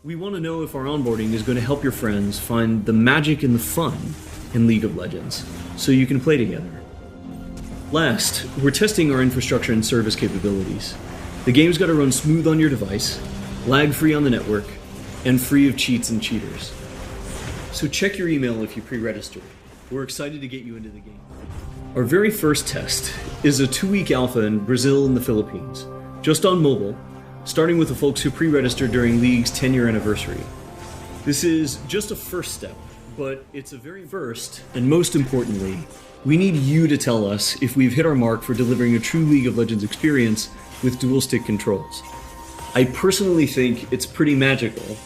We want to know if our onboarding is going to help your friends find the magic and the fun in League of Legends, so you can play together. Last, we're testing our infrastructure and service capabilities. The game's got to run smooth on your device, lag-free on the network, and free of cheats and cheaters. So check your email if you pre-registered. We're excited to get you into the game. Our very first test is a 2-week alpha in Brazil and the Philippines, just on mobile, starting with the folks who pre-registered during League's 10-year anniversary. This is just a first step, but it's a very first, and most importantly, we need you to tell us if we've hit our mark for delivering a true League of Legends experience with dual-stick controls. I personally think it's pretty magical,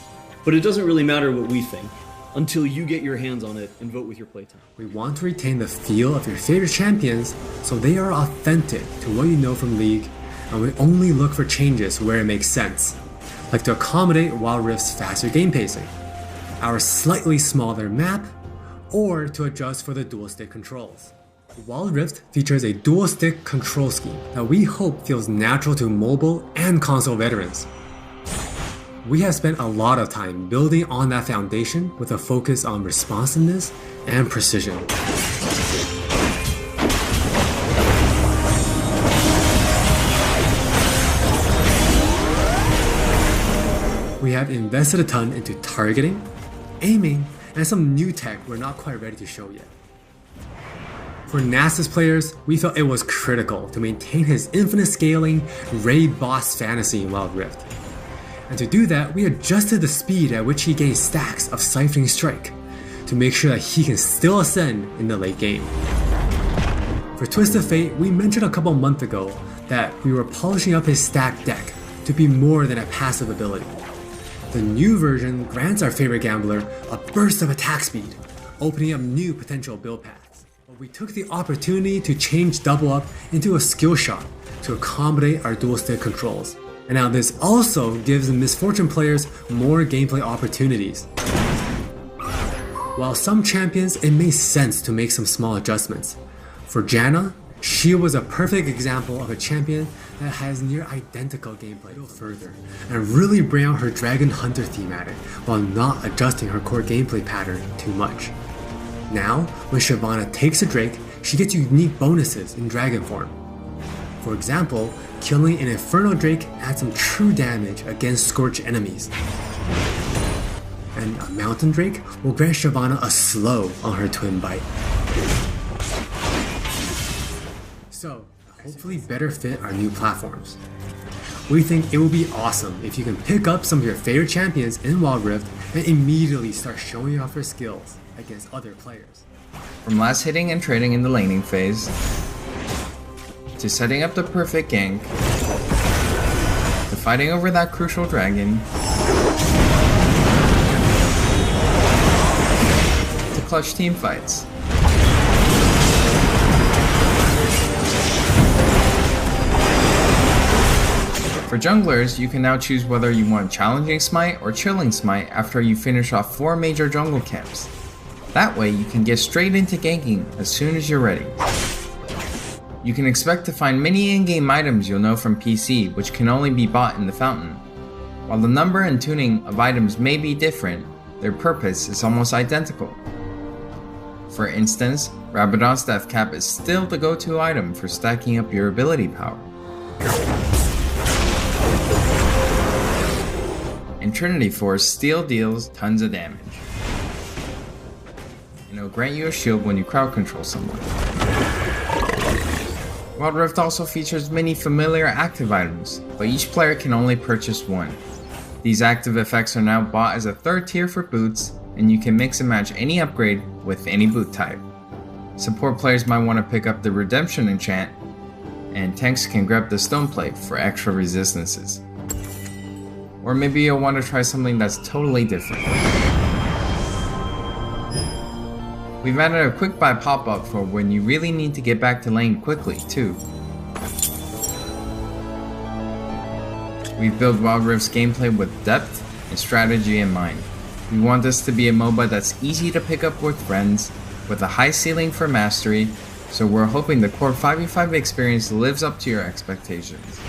but it doesn't really matter what we think until you get your hands on it and vote with your playtime. We want to retain the feel of your favorite champions so they are authentic to what you know from League, and we only look for changes where it makes sense, like to accommodate Wild Rift's faster game pacing, our slightly smaller map, or to adjust for the dual-stick controls. Wild Rift features a dual-stick control scheme that we hope feels natural to mobile and console veterans. We have spent a lot of time building on that foundation with a focus on responsiveness and precision. We have invested a ton into targeting, aiming, and some new tech we're not quite ready to show yet. For Nasus players, we felt it was critical to maintain his infinite scaling raid boss fantasy in Wild Rift. And to do that, we adjusted the speed at which he gains stacks of Siphoning Strike to make sure that he can still ascend in the late game. For Twisted Fate, we mentioned a couple months ago that we were polishing up his stack deck to be more than a passive ability. The new version grants our favorite gambler a burst of attack speed, opening up new potential build paths. But we took the opportunity to change Double Up into a skill shot to accommodate our dual stick controls. And now this also gives the Misfortune players more gameplay opportunities. While some champions, it made sense to make some small adjustments. For Janna, she was a perfect example of a champion that has near identical gameplay further, and really bring out her Dragon Hunter thematic while not adjusting her core gameplay pattern too much. Now, when Shyvana takes a Drake, she gets unique bonuses in Dragon form. For example, killing an Inferno Drake adds some true damage against Scorch enemies. And a Mountain Drake will grant Shyvana a slow on her Twin Bite. So, hopefully better fit our new platforms. We think it will be awesome if you can pick up some of your favorite champions in Wild Rift and immediately start showing off your skills against other players. From last hitting and trading in the laning phase, to setting up the perfect gank, to fighting over that crucial dragon, to clutch team fights. For junglers, you can now choose whether you want Challenging Smite or Chilling Smite after you finish off 4 major jungle camps. That way you can get straight into ganking as soon as you're ready. You can expect to find many in-game items you'll know from PC, which can only be bought in the fountain. While the number and tuning of items may be different, their purpose is almost identical. For instance, Rabadon's Death Cap is still the go-to item for stacking up your ability power. And Trinity Force still deals tons of damage. And it'll grant you a shield when you crowd control someone. Wild Rift also features many familiar active items, but each player can only purchase one. These active effects are now bought as a third tier for boots, and you can mix and match any upgrade with any boot type. Support players might want to pick up the Redemption enchant, and tanks can grab the Stone Plate for extra resistances. Or maybe you'll want to try something that's totally different. We've added a quick buy pop-up for when you really need to get back to lane quickly too. We've built Wild Rift's gameplay with depth and strategy in mind. We want this to be a MOBA that's easy to pick up with friends, with a high ceiling for mastery, so we're hoping the core 5v5 experience lives up to your expectations.